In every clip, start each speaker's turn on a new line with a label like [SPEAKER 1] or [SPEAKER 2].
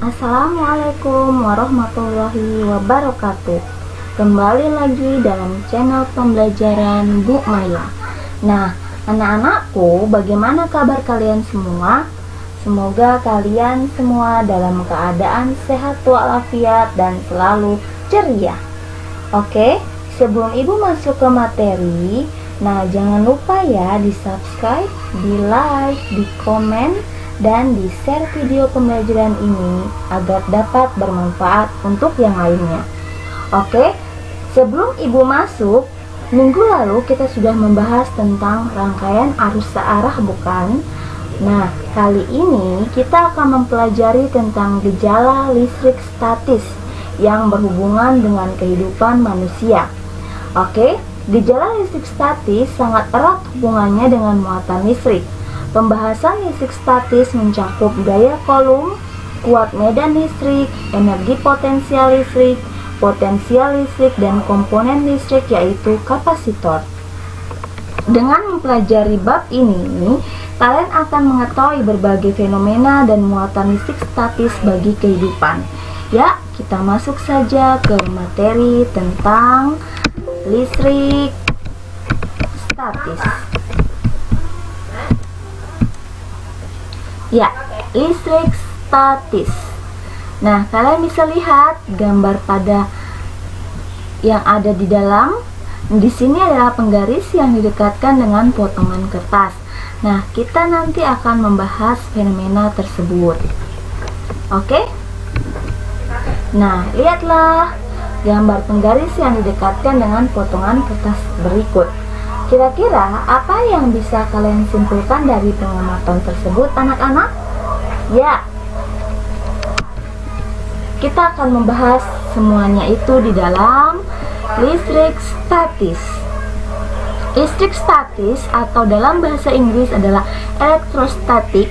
[SPEAKER 1] Assalamualaikum warahmatullahi wabarakatuh. Kembali lagi dalam channel pembelajaran Bu Maya. Nah, anak-anakku, bagaimana kabar kalian semua? Semoga kalian semua dalam keadaan sehat walafiat dan selalu ceria. Oke, sebelum Ibu masuk ke materi, nah jangan lupa ya di subscribe, di like, di komen, dan di-share video pembelajaran ini agar dapat bermanfaat untuk yang lainnya. Oke, sebelum Ibu masuk, minggu lalu kita sudah membahas tentang rangkaian arus searah, bukan? Nah, kali ini kita akan mempelajari tentang gejala listrik statis yang berhubungan dengan kehidupan manusia. Oke, gejala listrik statis sangat erat hubungannya dengan muatan listrik. Pembahasan listrik statis mencakup gaya kolom, kuat medan listrik, energi potensial listrik, dan komponen listrik yaitu kapasitor. Dengan mempelajari bab ini, kalian akan mengetahui berbagai fenomena dan muatan listrik statis bagi kehidupan. Ya, kita masuk saja ke materi tentang listrik statis. Ya, listrik statis. Nah, kalian bisa lihat gambar pada yang ada di dalam. Di sini adalah penggaris yang didekatkan dengan potongan kertas. Nah, kita nanti akan membahas fenomena tersebut. Oke? Nah, lihatlah gambar penggaris yang didekatkan dengan potongan kertas berikut. Kira-kira apa yang bisa kalian simpulkan dari pengamatan tersebut, anak-anak? Ya, kita akan membahas semuanya itu di dalam listrik statis. Listrik statis atau dalam bahasa Inggris adalah elektrostatik,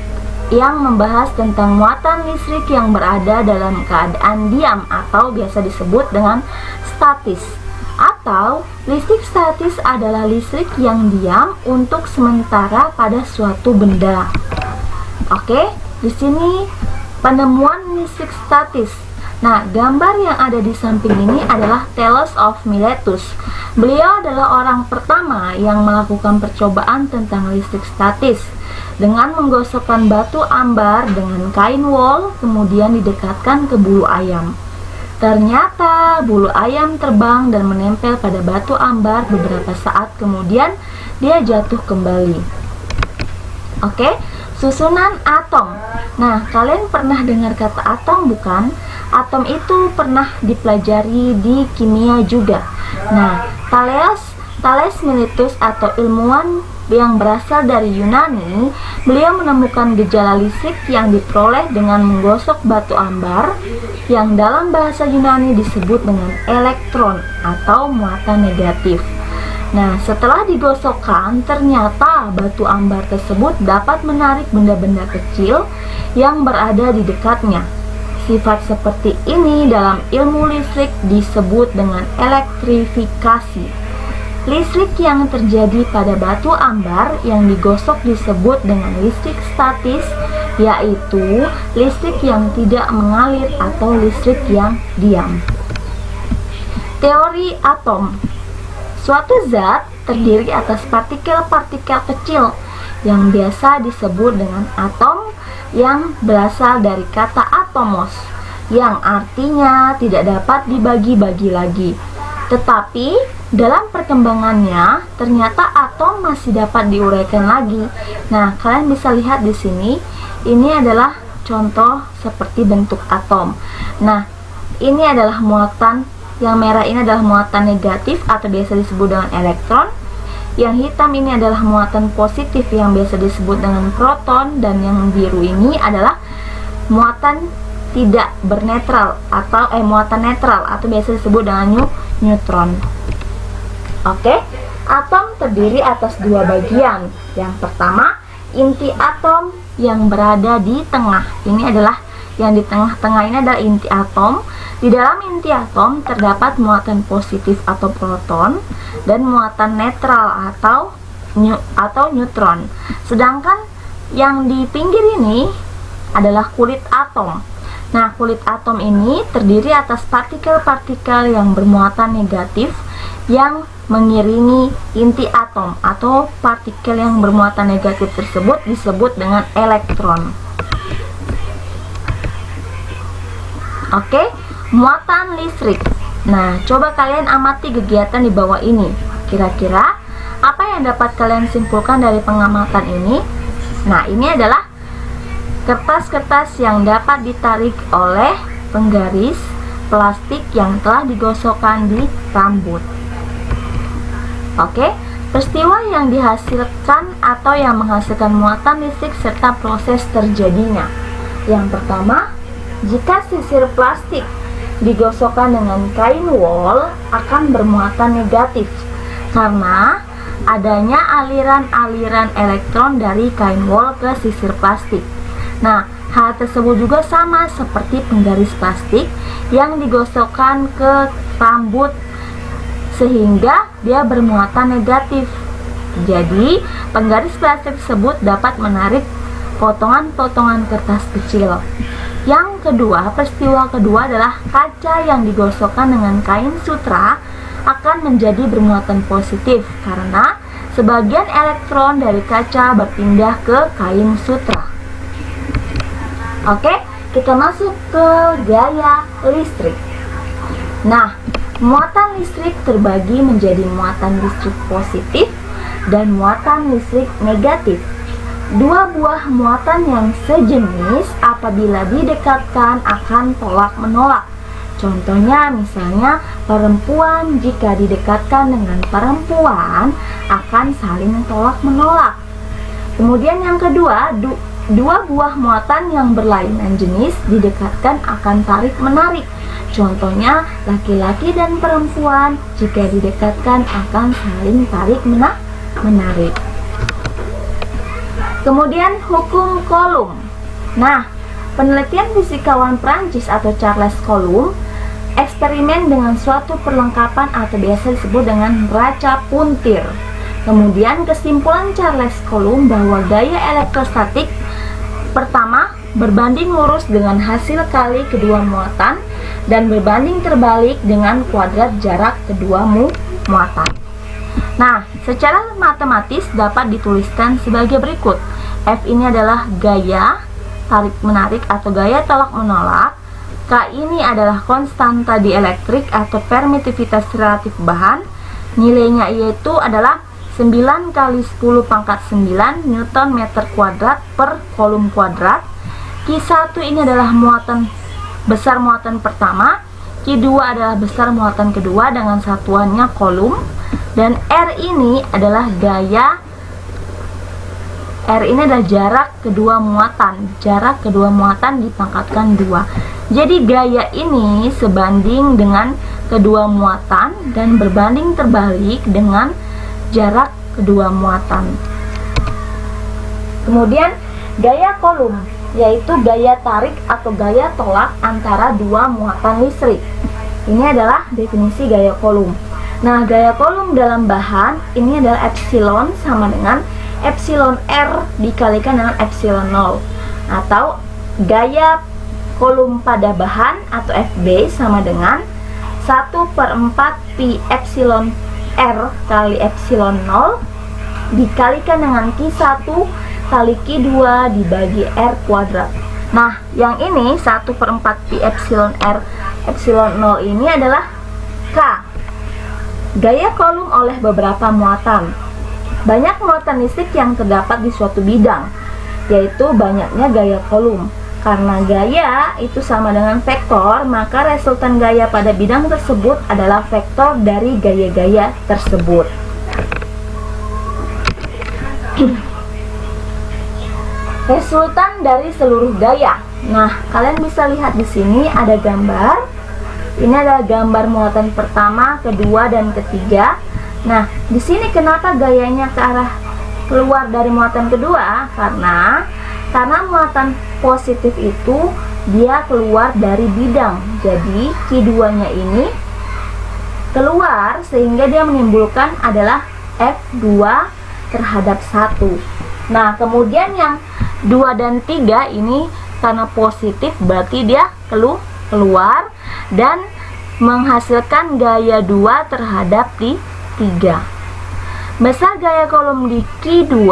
[SPEAKER 1] yang membahas tentang muatan listrik yang berada dalam keadaan diam atau biasa disebut dengan statis. Atau listrik statis adalah listrik yang diam untuk sementara pada suatu benda. Oke, di sini penemuan listrik statis. Nah, gambar yang ada di samping ini adalah Thales of Miletus. Beliau adalah orang pertama yang melakukan percobaan tentang listrik statis dengan menggosokkan batu ambar dengan kain wol, kemudian didekatkan ke bulu ayam. Ternyata bulu ayam terbang dan menempel pada batu ambar. Beberapa saat kemudian dia jatuh kembali. Oke, susunan atom. Nah, kalian pernah dengar kata atom, bukan? Atom itu pernah dipelajari di kimia juga. Nah, Thales Miletus atau ilmuwan yang berasal dari Yunani, beliau menemukan gejala listrik yang diperoleh dengan menggosok batu ambar yang dalam bahasa Yunani disebut dengan elektron atau muatan negatif. Nah, setelah digosokkan, ternyata batu ambar tersebut dapat menarik benda-benda kecil yang berada di dekatnya. Sifat seperti ini dalam ilmu listrik disebut dengan elektrifikasi. Listrik yang terjadi pada batu ambar yang digosok disebut dengan listrik statis, yaitu listrik yang tidak mengalir atau listrik yang diam. Teori atom. Suatu zat terdiri atas partikel-partikel kecil yang biasa disebut dengan atom, yang berasal dari kata atomos, yang artinya tidak dapat dibagi-bagi lagi. Tetapi dalam perkembangannya ternyata atom masih dapat diuraikan lagi. Nah, kalian bisa lihat di sini, ini adalah contoh seperti bentuk atom. Nah, ini adalah muatan, yang merah ini adalah muatan negatif atau biasa disebut dengan elektron. Yang hitam ini adalah muatan positif yang biasa disebut dengan proton, dan yang biru ini adalah muatan tidak bernetral atau muatan netral atau biasa disebut dengan neutron. Oke, atom terdiri atas dua bagian. Yang pertama, inti atom yang berada di tengah. Ini adalah yang di tengah-tengah ini adalah inti atom. Di dalam inti atom terdapat muatan positif atau proton dan muatan netral atau neutron. Sedangkan yang di pinggir ini adalah kulit atom. Nah, kulit atom ini terdiri atas partikel-partikel yang bermuatan negatif yang mengiringi inti atom, atau partikel yang bermuatan negatif tersebut disebut dengan elektron. Oke, muatan listrik. Nah, coba kalian amati kegiatan di bawah ini. Kira-kira apa yang dapat kalian simpulkan dari pengamatan ini? Nah, ini adalah kertas-kertas yang dapat ditarik oleh penggaris plastik yang telah digosokkan di rambut. Oke, peristiwa yang dihasilkan atau yang menghasilkan muatan listrik serta proses terjadinya. Yang pertama, jika sisir plastik digosokkan dengan kain wol akan bermuatan negatif karena adanya aliran-aliran elektron dari kain wol ke sisir plastik. Nah, hal tersebut juga sama seperti penggaris plastik yang digosokkan ke rambut sehingga dia bermuatan negatif. Jadi, penggaris plastik tersebut dapat menarik potongan-potongan kertas kecil. Yang kedua, peristiwa kedua adalah kaca yang digosokkan dengan kain sutra akan menjadi bermuatan positif karena sebagian elektron dari kaca berpindah ke kain sutra. Oke, kita masuk ke gaya listrik. Nah, muatan listrik terbagi menjadi muatan listrik positif dan muatan listrik negatif. Dua buah muatan yang sejenis apabila didekatkan akan tolak-menolak. Contohnya misalnya perempuan jika didekatkan dengan perempuan akan saling tolak-menolak. Kemudian yang kedua, dua buah muatan yang berlainan jenis didekatkan akan tarik-menarik. Contohnya laki-laki dan perempuan jika didekatkan akan saling tarik-menarik. Kemudian hukum Coulomb. Nah, penelitian fisikawan Prancis atau Charles Coulomb eksperimen dengan suatu perlengkapan atau biasa disebut dengan raca puntir. Kemudian kesimpulan Charles Coulomb bahwa gaya elektrostatik pertama berbanding lurus dengan hasil kali kedua muatan dan berbanding terbalik dengan kuadrat jarak kedua muatan. Nah, secara matematis dapat dituliskan sebagai berikut. F ini adalah gaya tarik-menarik atau gaya tolak-menolak. K ini adalah konstanta dielektrik atau permitivitas relatif bahan. Nilainya yaitu adalah 9 kali 10 pangkat 9 Newton meter kuadrat per kolom kuadrat. Q1 ini adalah besar muatan pertama. Q2 adalah besar muatan kedua dengan satuannya kolom. Dan R ini adalah jarak kedua muatan. Jarak kedua muatan dipangkatkan 2. Jadi gaya ini sebanding dengan kedua muatan dan berbanding terbalik dengan jarak kedua muatan. Kemudian gaya Coulomb yaitu gaya tarik atau gaya tolak antara dua muatan listrik. Ini adalah definisi gaya Coulomb. Nah, gaya Coulomb dalam bahan ini adalah epsilon sama dengan epsilon R dikalikan dengan epsilon 0, atau gaya Coulomb pada bahan atau FB sama dengan 1/4 pi epsilon R kali epsilon 0 dikalikan dengan Q1 kali Q2 dibagi R kuadrat. Nah, yang ini 1/4 pi epsilon R epsilon 0 ini adalah K, gaya Coulomb oleh beberapa muatan. Banyak muatan listrik yang terdapat di suatu bidang, yaitu banyaknya gaya Coulomb. Karena gaya itu sama dengan vektor, maka resultan gaya pada bidang tersebut adalah vektor dari gaya-gaya tersebut. Resultan dari seluruh gaya. Nah, kalian bisa lihat di sini ada gambar. Ini adalah gambar muatan pertama, kedua, dan ketiga. Nah, di sini kenapa gayanya ke arah keluar dari muatan kedua? Karena muatan positif itu dia keluar dari bidang. Jadi Q2-nya ini keluar sehingga dia menimbulkan adalah F2 terhadap 1. Nah, kemudian yang 2 dan 3 ini karena positif berarti dia keluar dan menghasilkan gaya 2 terhadap di 3. Besar gaya kolom di Q2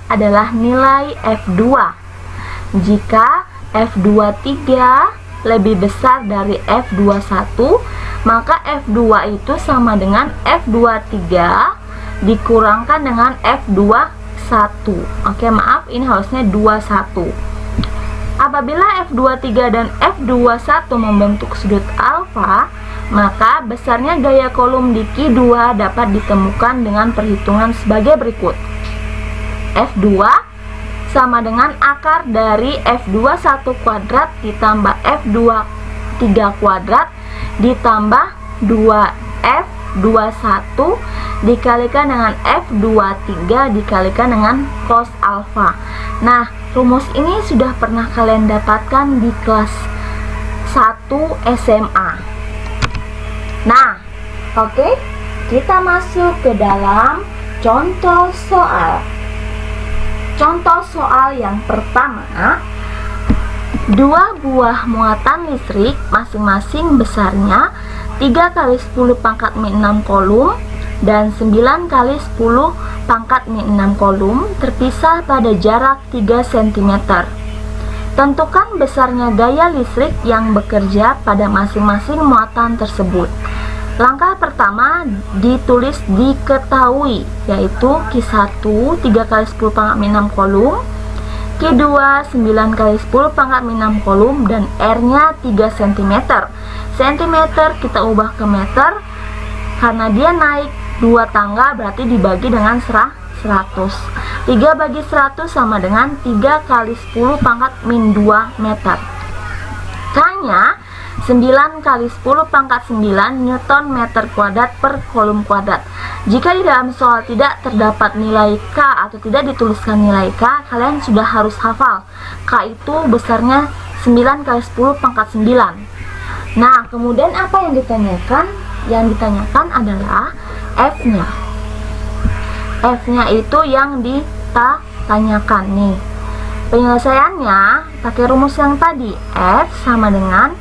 [SPEAKER 1] adalah nilai F2 jika F23 lebih besar dari F21, maka F2 itu sama dengan F23 dikurangkan dengan F21. Oke, maaf, ini harusnya 21. Apabila F23 dan F21 membentuk sudut alfa, maka besarnya gaya kolom di Q2 dapat ditemukan dengan perhitungan sebagai berikut. F2 sama dengan akar dari F21 kuadrat ditambah F23 kuadrat ditambah 2F21 dikalikan dengan F23 dikalikan dengan cos alfa. Nah, rumus ini sudah pernah kalian dapatkan di kelas 1 SMA. Nah, oke, kita masuk ke dalam contoh soal. Contoh soal yang pertama, 2 buah muatan listrik masing-masing besarnya 3 kali 10 pangkat min 6 kolom dan 9 kali 10 pangkat min 6 kolom terpisah pada jarak 3 cm. Tentukan besarnya gaya listrik yang bekerja pada masing-masing muatan tersebut. Langkah pertama ditulis diketahui, yaitu Q1 3 kali 10 pangkat min 6 kolom, Q2 9 kali 10 pangkat min 6 kolom, dan R nya 3 cm. Cm kita ubah ke meter, karena dia naik 2 tangga berarti dibagi dengan 100. 3 bagi 100 sama dengan 3 kali 10 pangkat min 2 meter. K nya 9 kali 10 pangkat 9 Newton meter kuadrat per kolom kuadrat. Jika di dalam soal tidak terdapat nilai K atau tidak dituliskan nilai K, kalian sudah harus hafal K itu besarnya 9 kali 10 pangkat 9. Nah, kemudian apa yang ditanyakan? Yang ditanyakan adalah F nya. F nya itu yang ditanyakan nih. Penyelesaiannya pakai rumus yang tadi. F sama dengan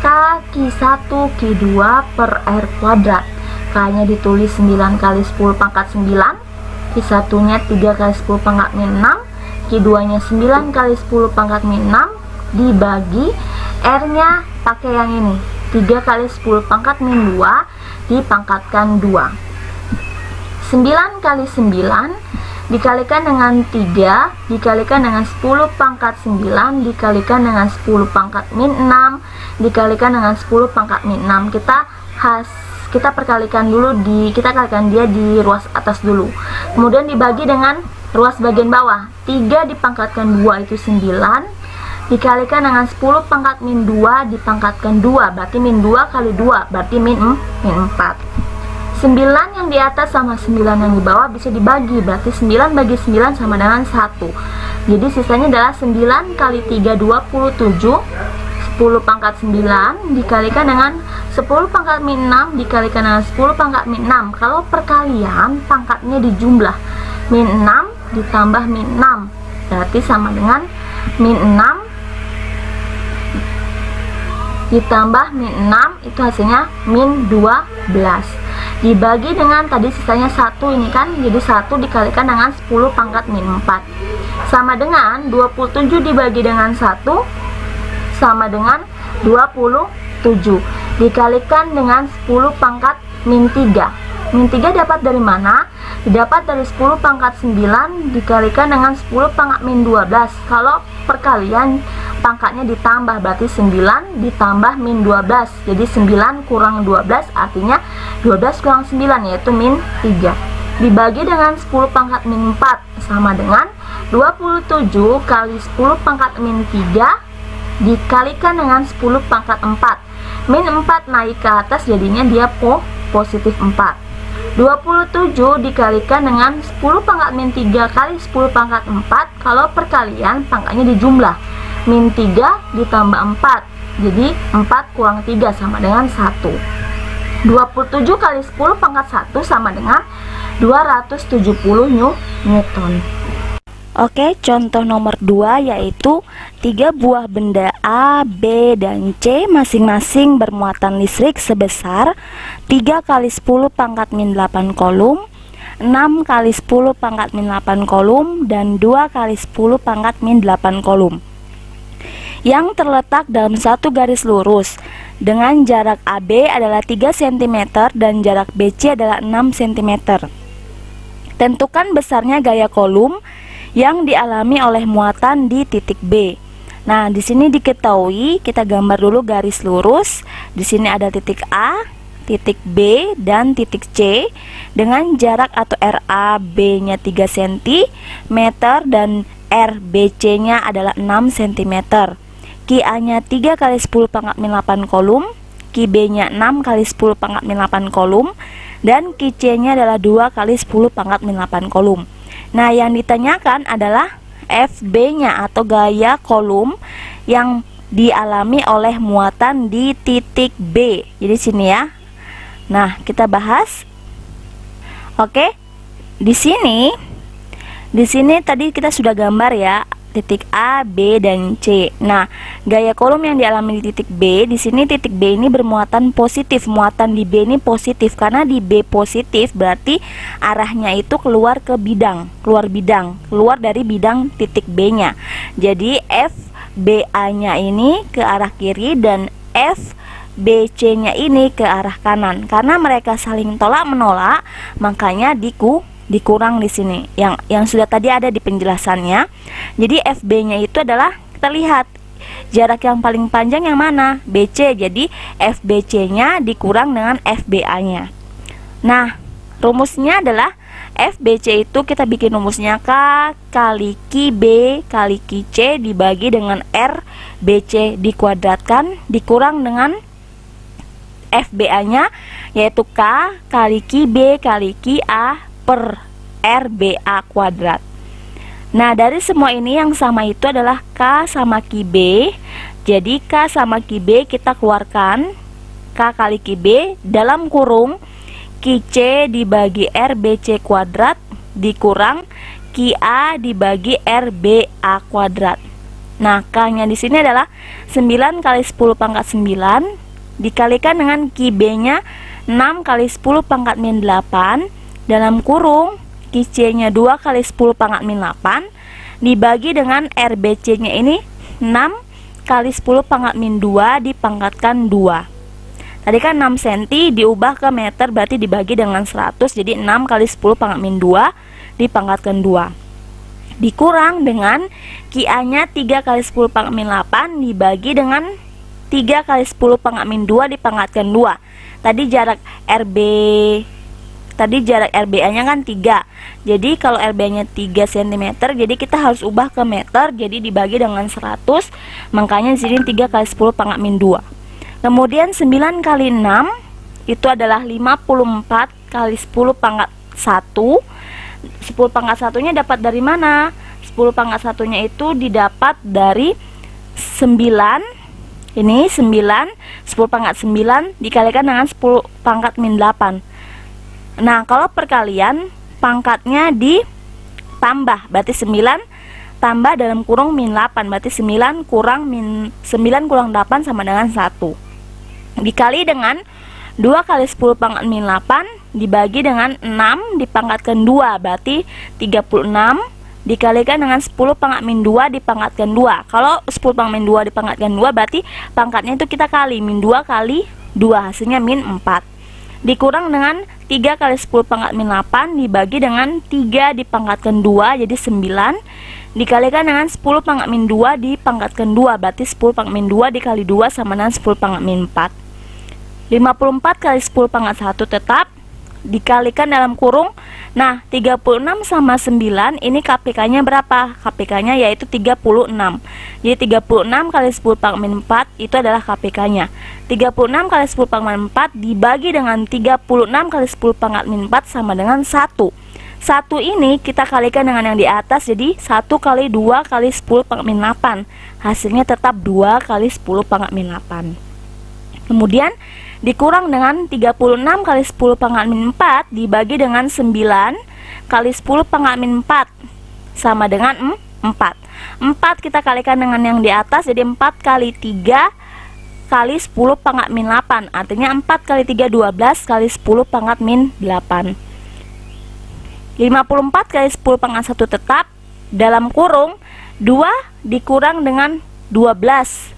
[SPEAKER 1] K Q1 Q2 per R kuadrat. K nya ditulis 9 kali 10 pangkat 9, Q1 nya 3 kali 10 pangkat min 6, Q2 nya 9 kali 10 pangkat min 6 dibagi R nya pakai yang ini 3 kali 10 pangkat min 2 dipangkatkan 2. 9 kali 9 dikalikan dengan 3 dikalikan dengan 10 pangkat 9 dikalikan dengan 10 pangkat min 6 dikalikan dengan 10 pangkat min 6. Kita perkalikan dulu, kita kalikan dia di ruas atas dulu, kemudian dibagi dengan ruas bagian bawah. 3 dipangkatkan 2 itu 9 dikalikan dengan 10 pangkat min 2 dipangkatkan 2 berarti min 2 kali 2 berarti min 4. 9 yang di atas sama 9 yang di bawah bisa dibagi, berarti 9 bagi 9 sama dengan 1. Jadi sisanya adalah 9 kali 3 27, 10 pangkat 9 dikalikan dengan 10 pangkat min 6 dikalikan dengan 10 pangkat min 6. Kalau perkalian pangkatnya dijumlah, min 6 ditambah min 6 berarti sama dengan min 6 ditambah min 6 itu hasilnya min 12 dibagi dengan tadi sisanya 1 ini kan, jadi 1 dikalikan dengan 10 pangkat min 4 sama dengan 27 dibagi dengan 1 sama dengan 27 dikalikan dengan 10 pangkat min 3. Min 3 dapat dari mana? Didapat dari 10 pangkat 9 dikalikan dengan 10 pangkat min 12. Kalau perkalian pangkatnya ditambah berarti 9 ditambah min 12. Jadi 9 kurang 12 artinya 12 kurang 9 yaitu min 3. Dibagi dengan 10 pangkat min 4 sama dengan 27 kali 10 pangkat min 3 dikalikan dengan 10 pangkat 4. Min 4 naik ke atas jadinya dia positif 4. 27 dikalikan dengan 10 pangkat min 3 kali 10 pangkat 4. Kalau perkalian pangkatnya dijumlah, min 3 ditambah 4 jadi 4 kurang 3 sama dengan 1. 27 kali 10 pangkat 1 sama dengan 270 Newton. Oke, contoh nomor 2 yaitu 3 buah benda A, B, dan C masing-masing bermuatan listrik sebesar 3 kali 10 pangkat min 8 kolom, 6 kali 10 pangkat min 8 kolom, dan 2 kali 10 pangkat min 8 kolom yang terletak dalam satu garis lurus dengan jarak AB adalah 3 cm dan jarak BC adalah 6 cm. Tentukan besarnya gaya kolom yang dialami oleh muatan di titik B. Nah, di sini diketahui, kita gambar dulu garis lurus. Di sini ada titik A, titik B, dan titik C dengan jarak atau RAB-nya 3 cm dan RBC-nya adalah 6 cm. QA-nya 3 kali 10 pangkat min 8 kolom, QB-nya 6 kali 10 pangkat min 8 kolom, dan QC-nya adalah 2 kali 10 pangkat min 8 kolom. Nah, yang ditanyakan adalah FB-nya atau gaya kolom yang dialami oleh muatan di titik B. Jadi sini ya. Nah, kita bahas. Oke. Di sini tadi kita sudah gambar ya, titik A, B, dan C. Nah, gaya kolom yang dialami di titik B, di sini titik B ini bermuatan positif. Muatan di B ini positif karena di B positif berarti arahnya itu keluar ke bidang, keluar dari bidang titik B-nya. Jadi FBA-nya ini ke arah kiri dan FBC-nya ini ke arah kanan. Karena mereka saling tolak menolak, makanya dikurang di sini yang sudah tadi ada di penjelasannya. Jadi FB-nya itu adalah, kita lihat jarak yang paling panjang yang mana, BC. Jadi FBC-nya dikurang dengan FBA-nya. Nah, rumusnya adalah FBC itu kita bikin rumusnya K kali QB kali QC dibagi dengan RBC dikuadratkan dikurang dengan FBA-nya yaitu K kali QB kali QA per RBA kuadrat. Nah, dari semua ini yang sama itu adalah K sama QB. Jadi K sama QB kita keluarkan, K kali QB dalam kurung QC dibagi RBC kuadrat dikurang QA dibagi RBA kuadrat. Nah, K-nya di sini adalah 9 kali 10 pangkat 9 dikalikan dengan QB-nya 6 kali 10 pangkat min 8 dalam kurung QC-nya 2 kali 10 pangkat min 8 dibagi dengan RBC-nya ini 6 kali 10 pangkat min 2 dipangkatkan 2. Tadi kan 6 cm diubah ke meter berarti dibagi dengan 100, jadi 6 kali 10 pangkat min 2 dipangkatkan 2. Dikurang dengan QA-nya 3 kali 10 pangkat min 8 dibagi dengan 3 kali 10 pangkat min 2 dipangkatkan 2. Tadi jarak RBA-nya kan 3. Jadi kalau RBA-nya 3 cm, jadi kita harus ubah ke meter, jadi dibagi dengan 100. Makanya di sini 3 kali 10 pangkat min 2. Kemudian 9 kali 6 itu adalah 54 kali 10 pangkat 1. 10 pangkat 1-nya dapat dari mana? 10 pangkat 1-nya itu didapat dari 9. Ini 9, 10 pangkat 9 dikalikan dengan 10 pangkat min 8. Nah, kalau perkalian pangkatnya ditambah, berarti 9 tambah dalam kurung min 8, berarti 9 kurang 8 sama dengan 1. Dikali dengan 2 kali 10 pangkat min 8 dibagi dengan 6 dipangkatkan 2, berarti 36 dikalikan dengan 10 pangkat min 2 dipangkatkan 2. Kalau 10 pangkat min 2 dipangkatkan 2 berarti pangkatnya itu kita kali, min 2 kali 2 hasilnya min 4. Dikurang dengan 3 kali 10 pangkat min 8 dibagi dengan 3 dipangkatkan 2 jadi 9 dikalikan dengan 10 pangkat min 2 dipangkatkan 2 berarti 10 pangkat min 2 dikali 2 sama dengan 10 pangkat min 4. 54 kali 10 pangkat 1 tetap dikalikan dalam kurung. Nah, 36 sama 9 ini KPK-nya berapa? KPK-nya yaitu 36. Jadi 36 kali 10 pangkat min 4 itu adalah KPK-nya. 36 kali 10 pangkat min 4 dibagi dengan 36 kali 10 pangkat min 4 sama dengan 1. 1 ini kita kalikan dengan yang di atas, jadi 1 kali 2 kali 10 pangkat min 8. Hasilnya tetap 2 kali 10 pangkat min 8. Kemudian dikurang dengan 36 kali 10 pangkat min 4 dibagi dengan 9 kali 10 pangkat min 4. sama dengan 4. 4 kita kalikan dengan yang di atas, jadi 4 kali 3 kali 10 pangkat min 8. Artinya 4 kali 3 12 kali 10 pangkat min 8. 54 kali 10 pangkat 1 tetap, dalam kurung 2 dikurang dengan 12.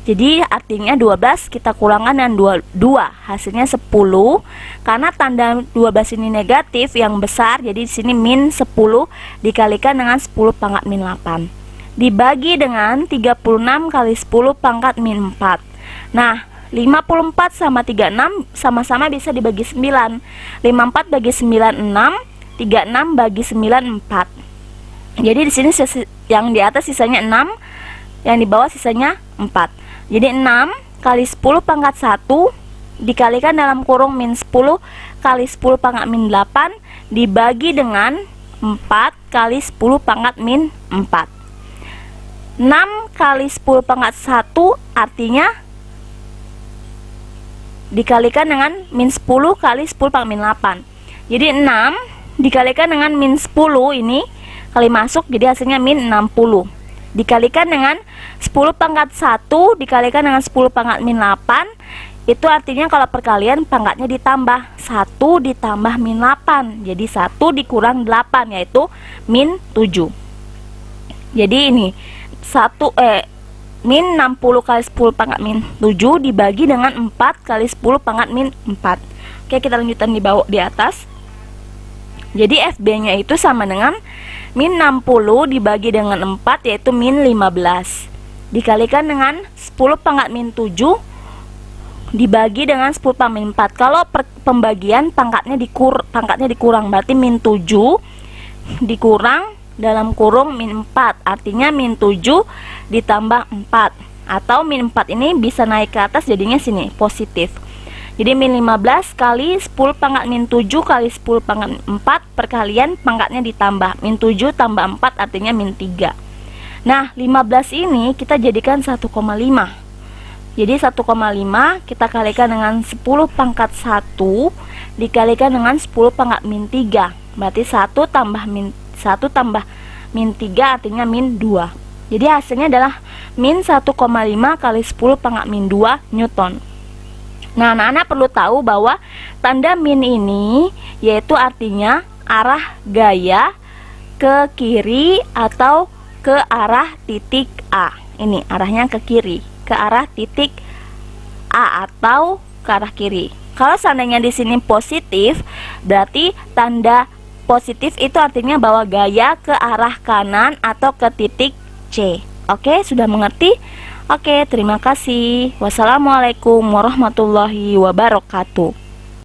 [SPEAKER 1] Jadi artinya 12 kita kurangkan dengan 2, hasilnya 10. Karena tanda 12 ini negatif yang besar, jadi di sini min 10 dikalikan dengan 10 pangkat min 8. Dibagi dengan 36 kali 10 pangkat min 4. Nah, 54 sama 36 sama-sama bisa dibagi 9. 54 bagi 9 6, 36 bagi 9 4. Jadi di sini yang di atas sisanya 6, yang di bawah sisanya 4. Jadi 6 kali 10 pangkat 1 dikalikan dalam kurung min 10 kali 10 pangkat min 8 dibagi dengan 4 kali 10 pangkat min 4. 6 kali 10 pangkat 1 artinya dikalikan dengan min 10 kali 10 pangkat min 8. Jadi 6 dikalikan dengan min 10 ini kali masuk, jadi hasilnya min 60. Dikalikan dengan 10 pangkat 1 dikalikan dengan 10 pangkat min 8, itu artinya kalau perkalian pangkatnya ditambah 1 ditambah min 8, jadi 1 dikurang 8 yaitu min 7. Jadi ini min 60 kali 10 pangkat min 7 dibagi dengan 4 kali 10 pangkat min 4. Oke, kita lanjutkan di bawah di atas. Jadi FB nya itu sama dengan min 60 dibagi dengan 4 yaitu min 15 dikalikan dengan 10 pangkat min 7 dibagi dengan 10 pangkat min 4. Kalau pembagian pangkatnya dikurang, berarti min 7 dikurang dalam kurung min 4, artinya min 7 ditambah 4, atau min 4 ini bisa naik ke atas jadinya sini positif. Jadi min 15 kali 10 pangkat min 7 kali 10 pangkat 4 perkalian pangkatnya ditambah, min 7 tambah 4 artinya min 3. Nah 15 ini kita jadikan 1,5. Jadi 1,5 kita kalikan dengan 10 pangkat 1 dikalikan dengan 10 pangkat min 3, berarti 1 tambah min 3 artinya min 2. Jadi hasilnya adalah min 1,5 kali 10 pangkat min 2 Newton. Nah, anak-anak perlu tahu bahwa tanda min ini yaitu artinya arah gaya ke kiri atau ke arah titik A. Ini arahnya ke kiri, ke arah titik A atau ke arah kiri. Kalau seandainya di sini positif, berarti tanda positif itu artinya bahwa gaya ke arah kanan atau ke titik C. Oke, sudah mengerti? Oke, terima kasih. Wassalamualaikum warahmatullahi wabarakatuh.